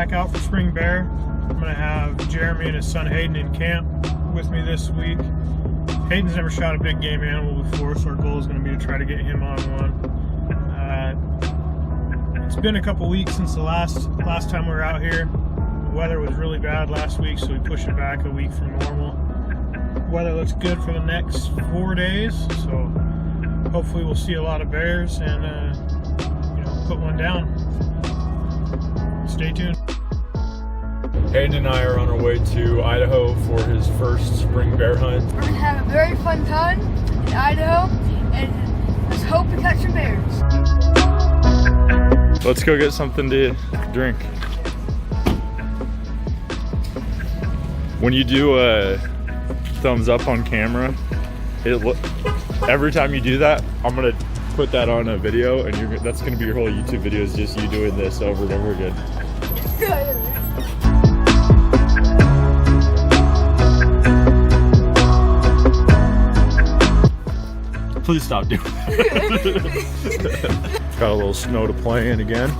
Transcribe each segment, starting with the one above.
back out for spring bear. I'm gonna have Jeremy and his son Hayden in camp with me this week. Hayden's never shot a big game animal before, so our goal is gonna be to try to get him on one. It's been a couple weeks since the last time we were out here. The weather was really bad last week, so we pushed it back a week from normal. Weather looks good for the next 4 days, so hopefully we'll see a lot of bears and you know, put one down. Stay tuned. Hayden and I are on our way to Idaho for his first spring bear hunt. We're gonna have a very fun time in Idaho, and let's hope we catch some bears. Let's go get something to drink. When you do a thumbs up on camera, every time you do that, I'm gonna put that on a video, and that's gonna be your whole YouTube video, is just you doing this over and over again. Please stop doing that. Got a little snow to play in again.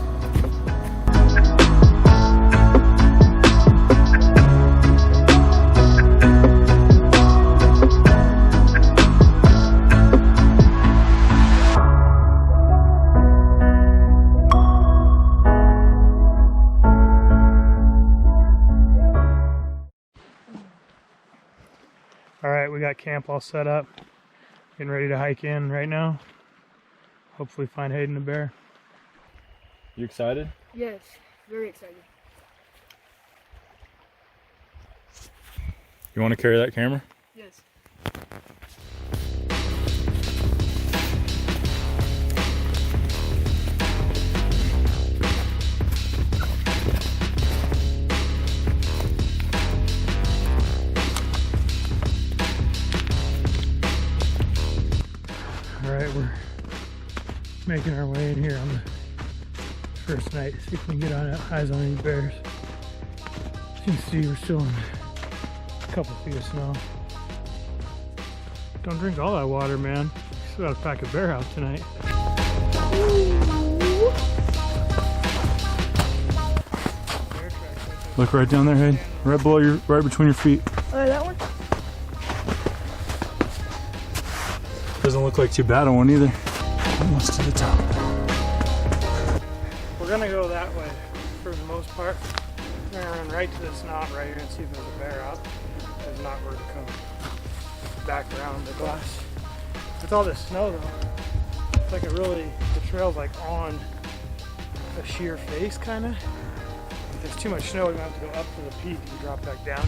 All right, we got camp all set up. Getting ready to hike in right now. Hopefully find Hayden a bear. You excited? Yes, very excited. You want to carry that camera? Yes. Alright, we're making our way in here on the first night. See if we can get eyes on any bears. As you can see, we're still in a couple feet of snow. Don't drink all that water, man. You still gotta pack a bear out tonight. Look right down there, Hayden. Right below your, right between your feet. Oh, that one? Doesn't look like too bad on one either. Almost to the top. We're gonna go that way for the most part. We're gonna run right to this knot right here and see if there's a bear out. There's not where to come back around the glass. With all this snow though, it's like the trail's like on a sheer face kinda. If there's too much snow, we're gonna have to go up to the peak and drop back down.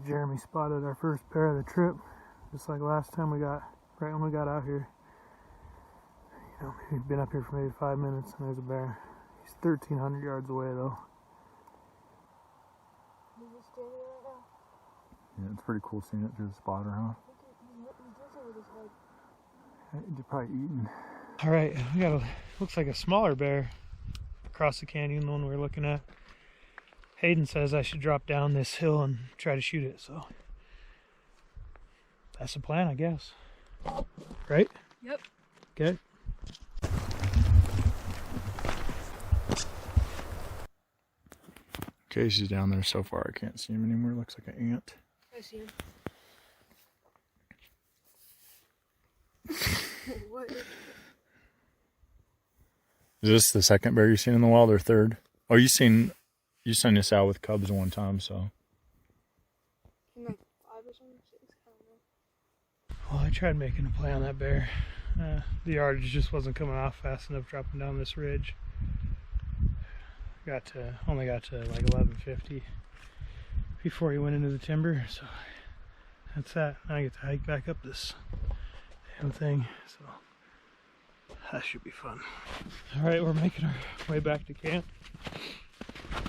Jeremy spotted our first bear of the trip, just like last time right when we got out here. You know, we've been up here for maybe 5 minutes and there's a bear. He's 1,300 yards away though. Yeah, it's pretty cool seeing it through the spotter, huh? They're probably eating. All right, we got looks like a smaller bear across the canyon, the one we're looking at. Hayden says I should drop down this hill and try to shoot it, so that's the plan, I guess. Right? Yep. Okay. Casey's down there so far, I can't see him anymore. Looks like an ant. I see him. What? Is this the second bear you've seen in the wild or third? Oh, you seen this out with cubs one time, so. Like 5 or something, 6, I don't know. Well, I tried making a play on that bear. The yardage just wasn't coming off fast enough dropping down this ridge. Only got to like 1150 before he went into the timber, so that's that. Now I get to hike back up this damn thing, so that should be fun. All right, we're making our way back to camp.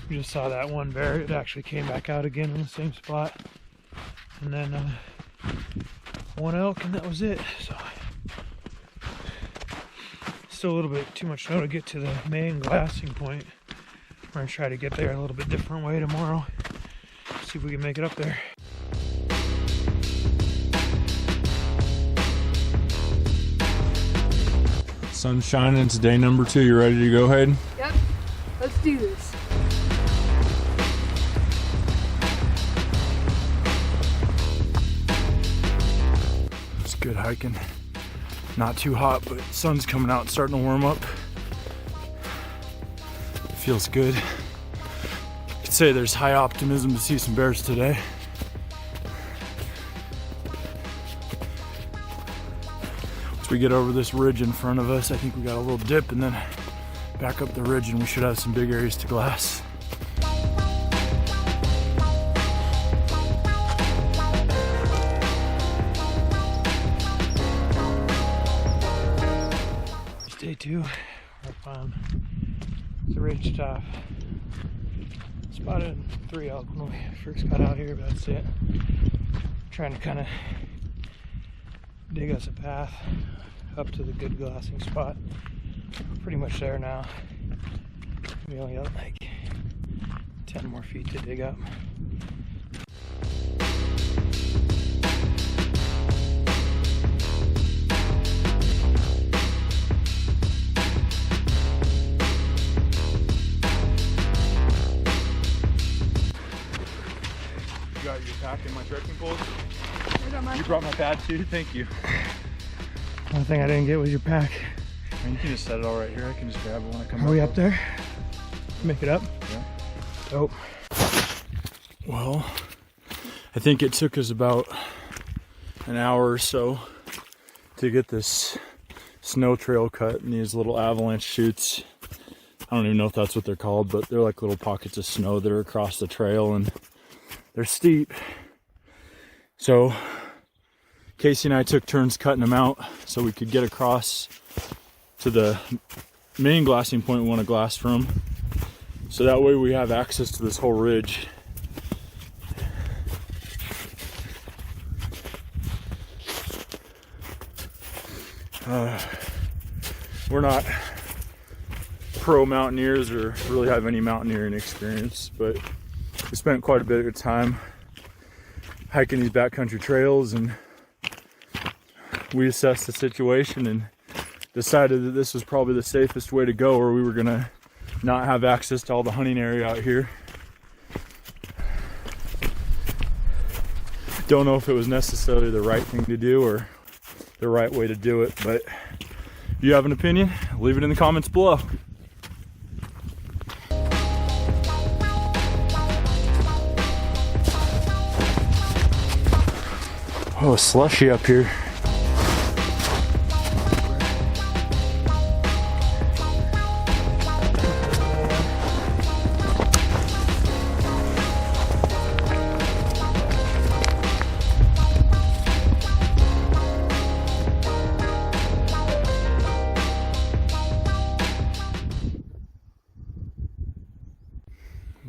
We just saw that one bear. It actually came back out again in the same spot, and then one elk, and that was it. So still a little bit too much snow to get to the main glassing point. We're gonna try to get there a little bit different way tomorrow. See if we can make it up there. Sun's shining. It's day number 2. You ready to go, Hayden? Yep. Let's do this. It's good hiking. Not too hot, but sun's coming out, starting to warm up. Feels good. I could say there's high optimism to see some bears today. Once we get over this ridge in front of us, I think we got a little dip, and then back up the ridge and we should have some big areas to glass. Day 2, up on the ridge top. Spotted 3 elk when we first got out here, but that's it. Trying to kind of dig us a path up to the good glassing spot. Pretty much there now. We only got like 10 more feet to dig up. You got your pack and my trekking poles? You brought my pad too? Thank you. One thing I didn't get was your pack. And you can just set it all right here. I can just grab it when I come Are we up there? Make it up? Yeah. Dope. Well, I think it took us about an hour or so to get this snow trail cut in these little avalanche chutes. I don't even know if that's what they're called, but they're like little pockets of snow that are across the trail, and they're steep. So Casey and I took turns cutting them out so we could get across to the main glassing point we want to glass from. So that way we have access to this whole ridge. We're not pro mountaineers or really have any mountaineering experience, but we spent quite a bit of time hiking these backcountry trails, and we assessed the situation and decided that this was probably the safest way to go, or we were gonna not have access to all the hunting area out here. Don't know if it was necessarily the right thing to do or the right way to do it, but if you have an opinion, leave it in the comments below. Oh, slushy up here.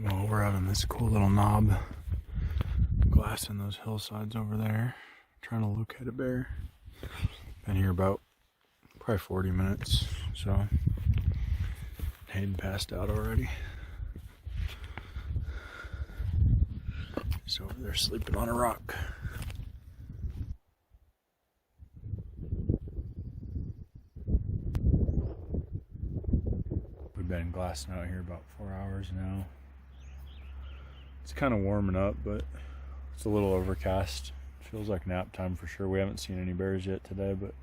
Well, we're out on this cool little knob, glassing those hillsides over there, trying to locate a bear. Been here about probably 40 minutes, so Hayden passed out already. He's over there sleeping on a rock. We've been glassing out here about 4 hours now. It's kind of warming up, but it's a little overcast. Feels like nap time for sure. We haven't seen any bears yet today, but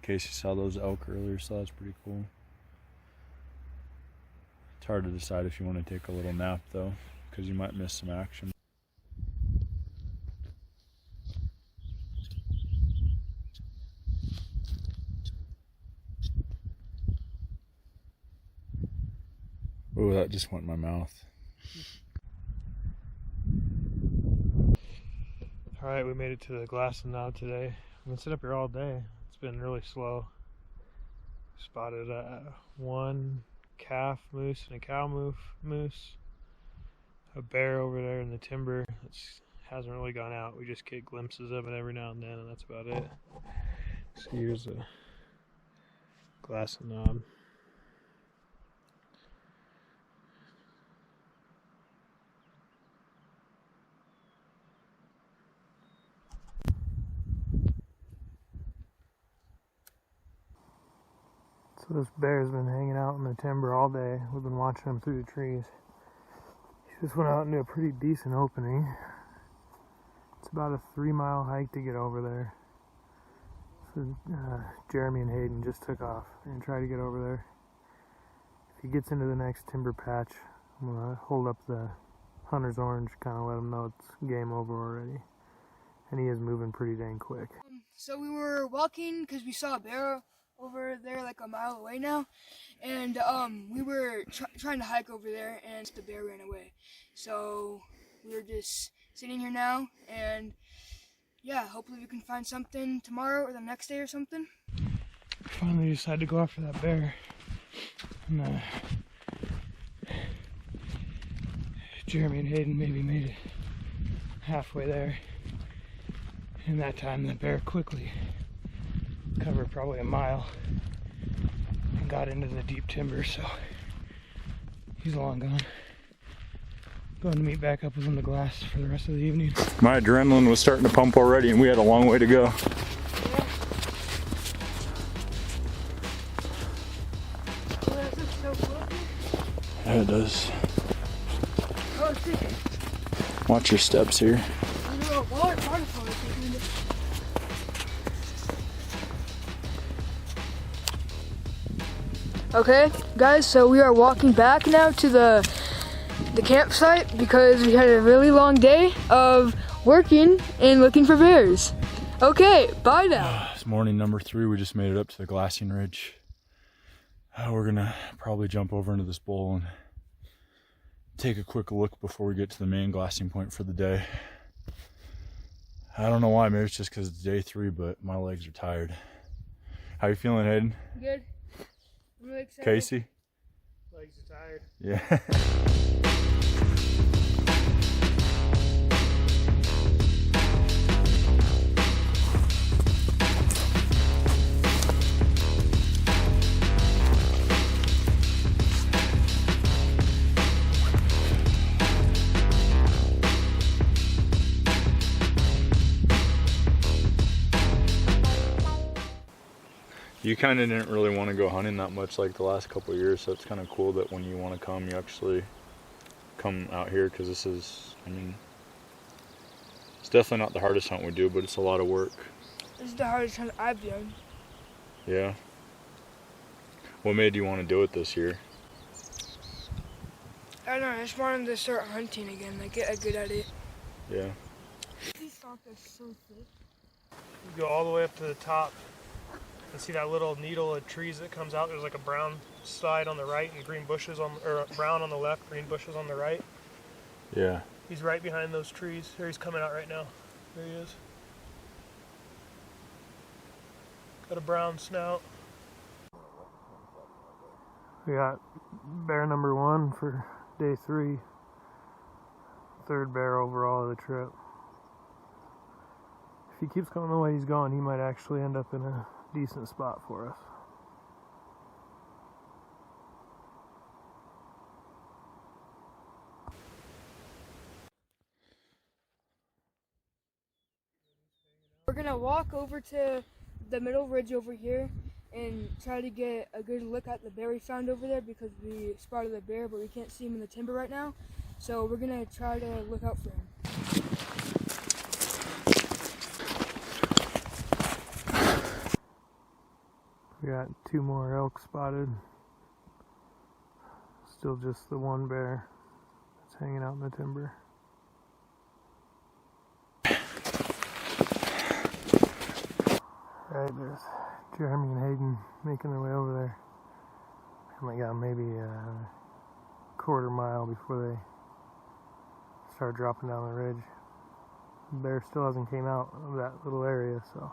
Casey saw those elk earlier, so that's pretty cool. It's hard to decide if you want to take a little nap though, because you might miss some action. Oh, that just went in my mouth. Alright, we made it to the glassing knob today. I'm gonna sit up here all day. It's been really slow. Spotted one calf moose and a cow moose. A bear over there in the timber. It hasn't really gone out. We just get glimpses of it every now and then, and that's about it. So here's a glassing knob. So this bear's been hanging out in the timber all day. We've been watching him through the trees. He just went out into a pretty decent opening. It's about a 3-mile hike to get over there. So Jeremy and Hayden just took off and tried to get over there. If he gets into the next timber patch, I'm gonna hold up the hunter's orange, kind of let him know it's game over already. And he is moving pretty dang quick. So we were walking because we saw a bear over there like a mile away now, and we were trying to hike over there, and the bear ran away. So we're just sitting here now, and yeah, hopefully we can find something tomorrow or the next day or something. Finally decided to go after that bear, and Jeremy and Hayden maybe made it halfway there. In that time, the bear quickly covered probably a mile and got into the deep timber, so he's long gone. Going to meet back up with him to glass for the rest of the evening. My adrenaline was starting to pump already, and we had a long way to go. Yeah, it does. Watch your steps here. Okay, guys, so we are walking back now to the campsite because we had a really long day of working and looking for bears. Okay, bye now. It's morning number 3. We just made it up to the glassing ridge. We're gonna probably jump over into this bowl and take a quick look before we get to the main glassing point for the day. I don't know why, maybe it's just because it's day 3, but my legs are tired. How you feeling, Hayden? Good. I'm really excited. Casey? Legs are tired. Yeah. You kind of didn't really want to go hunting that much like the last couple of years, so it's kind of cool that when you want to come, you actually come out here, because this is, I mean, it's definitely not the hardest hunt we do, but it's a lot of work. This is the hardest hunt I've done. Yeah. What made you want to do it this year? I don't know, I just wanted to start hunting again, like get good at it. Yeah. These stalks are so thick. You go all the way up to the top and see that little needle of trees that comes out. There's like a brown side on the right and green bushes on, or brown on the left, green bushes on the right. Yeah. He's right behind those trees. Here, he's coming out right now. There he is. Got a brown snout. We got bear number 1 for day 3. 3rd bear overall of the trip. If he keeps going the way he's going, he might actually end up in a decent spot for us. We're gonna walk over to the middle ridge over here and try to get a good look at the bear we found over there, because we spotted the bear but we can't see him in the timber right now. So we're gonna try to look out for him. We got 2 more elk spotted. Still just the 1 bear that's hanging out in the timber. Right, there's Jeremy and Hayden making their way over there. And they got maybe a quarter mile before they start dropping down the ridge. The bear still hasn't came out of that little area, so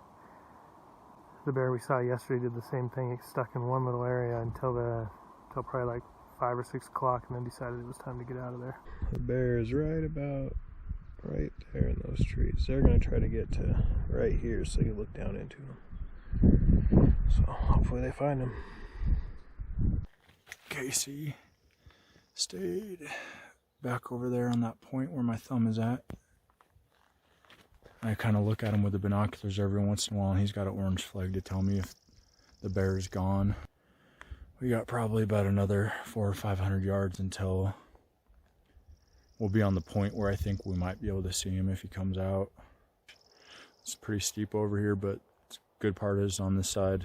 the bear we saw yesterday did the same thing. It stuck in one little area until probably like 5 or 6 o'clock, and then decided it was time to get out of there. The bear is right about right there in those trees. They're going to try to get to right here so you can look down into them. So hopefully they find him. Casey stayed back over there on that point where my thumb is at. I kind of look at him with the binoculars every once in a while, and he's got an orange flag to tell me if the bear is gone. We got probably about another 400 or 500 yards until we'll be on the point where I think we might be able to see him if he comes out. It's pretty steep over here, but the good part is on this side,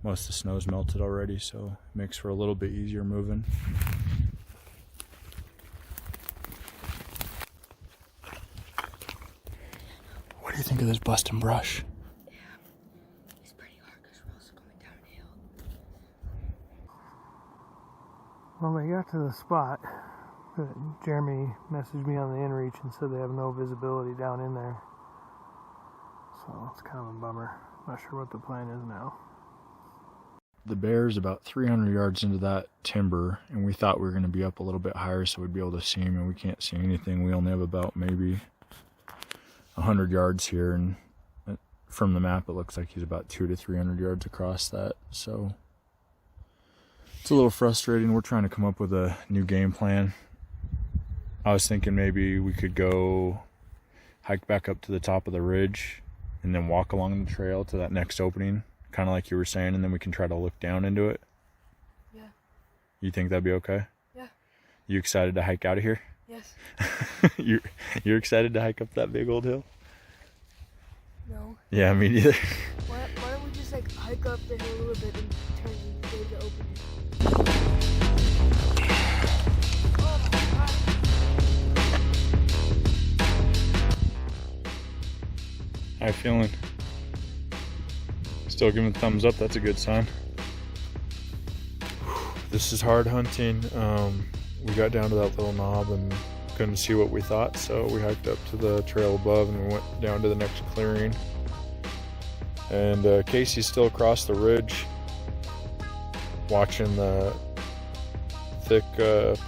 most of the snow's melted already, so it makes for a little bit easier moving. What do you think of this busting brush? Yeah, it's pretty hard because we're also going downhill. Well, they got to the spot. Jeremy messaged me on the inReach and said they have no visibility down in there. So it's kind of a bummer. Not sure what the plan is now. The bear's about 300 yards into that timber, and we thought we were going to be up a little bit higher so we'd be able to see him, and we can't see anything. We only have about maybe 100 yards here, and from the map it looks like he's about 200 to 300 yards across that, so it's a little frustrating. We're trying to come up with a new game plan. I was thinking maybe we could go hike back up to the top of the ridge and then walk along the trail to that next opening, kind of like you were saying, and then we can try to look down into it. Yeah. You think that'd be okay? Yeah. You excited to hike out of here? Yes. You're excited to hike up that big old hill? No. Yeah, me neither. Why don't we just like hike up the hill a little bit and turn and go to the opening? Oh my God. How you feeling? Still giving thumbs up, that's a good sign. This is hard hunting. We got down to that little knob and couldn't see what we thought, so we hiked up to the trail above and we went down to the next clearing. And Casey's still across the ridge watching the thick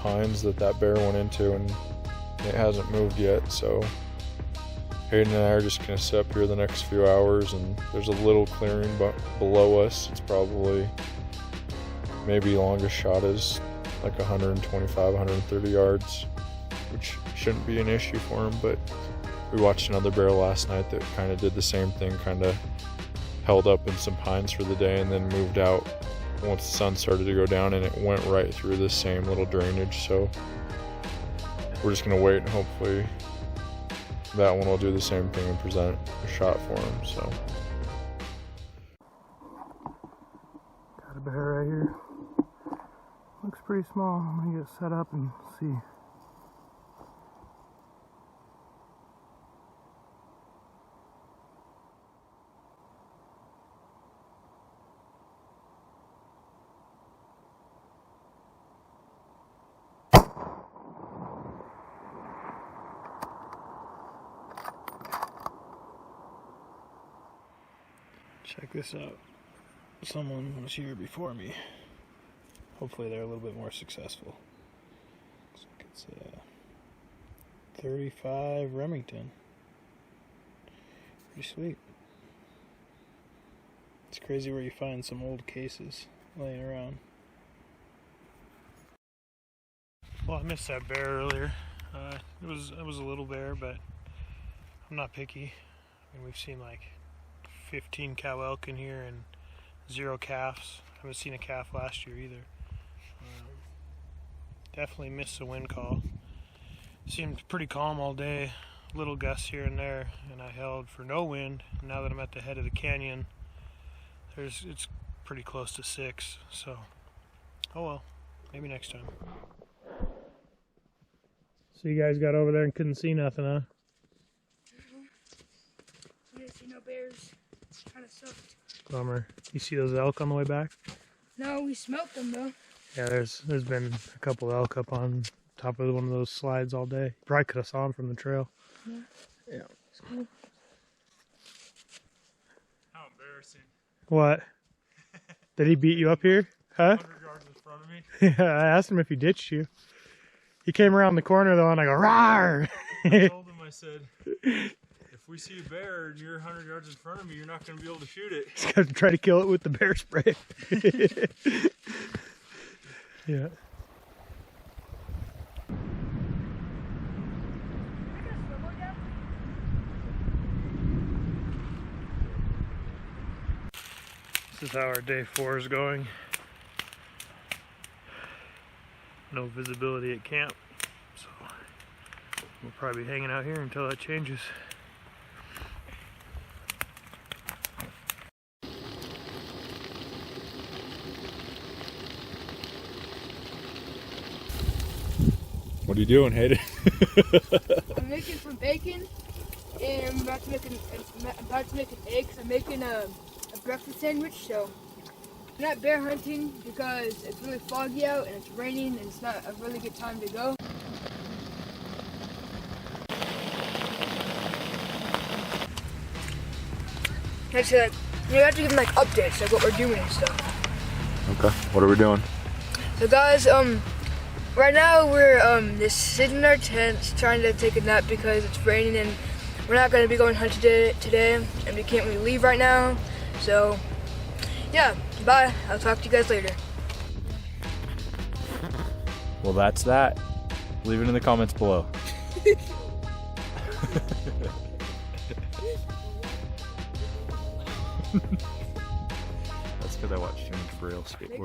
pines that bear went into, and it hasn't moved yet, so Hayden and I are just going to sit up here the next few hours, and there's a little clearing below us. It's probably, maybe longest shot is like 125, 130 yards, which shouldn't be an issue for him, but we watched another bear last night that kind of did the same thing, kind of held up in some pines for the day and then moved out once the sun started to go down, and it went right through this same little drainage. So we're just going to wait, and hopefully that one will do the same thing and present a shot for him. So got a bear right here. Looks pretty small. I'm gonna get set up and see. Check this out. Someone was here before me. Hopefully they're a little bit more successful. Looks like it's a 35 Remington. Pretty sweet. It's crazy where you find some old cases laying around. Well, I missed that bear earlier. It was a little bear, but I'm not picky. I mean, we've seen like 15 cow elk in here and 0 calves. I haven't seen a calf last year either. Definitely missed the wind call. Seemed pretty calm all day. Little gusts here and there, and I held for no wind. Now that I'm at the head of the canyon, it's pretty close to 6. So, oh well, maybe next time. So you guys got over there and couldn't see nothing, huh? I didn't see no bears. Kind of sucked. Bummer. You see those elk on the way back? No, we smelt them though. Yeah, there's been a couple elk up on top of one of those slides all day. Probably could have saw them from the trail. Yeah. Yeah. It's cool. How embarrassing. What? Did he beat you up here? Huh? 100 yards in front of me. Yeah, I asked him if he ditched you. He came around the corner though, and I go, "Rawr!" I told him, I said, if we see a bear and you're 100 yards in front of me, you're not going to be able to shoot it. He's got to try to kill it with the bear spray. Yeah. This is how our day 4 is going. no visibility at camp, so we'll probably be hanging out here until that changes. What are you doing, Hayden? I'm making some bacon, and I'm about to make an egg. So I'm making a breakfast sandwich. So I'm not bear hunting because it's really foggy out and it's raining and it's not a really good time to go. Actually, like, you have to give them like updates, like what we're doing and stuff. Okay, what are we doing? So guys, right now we're just sitting in our tents trying to take a nap because it's raining and we're not going to be going hunting today and we can't really leave right now. So yeah, bye. I'll talk to you guys later. Well, that's that. Leave it in the comments below. That's because I watched too much Braille skateboarding.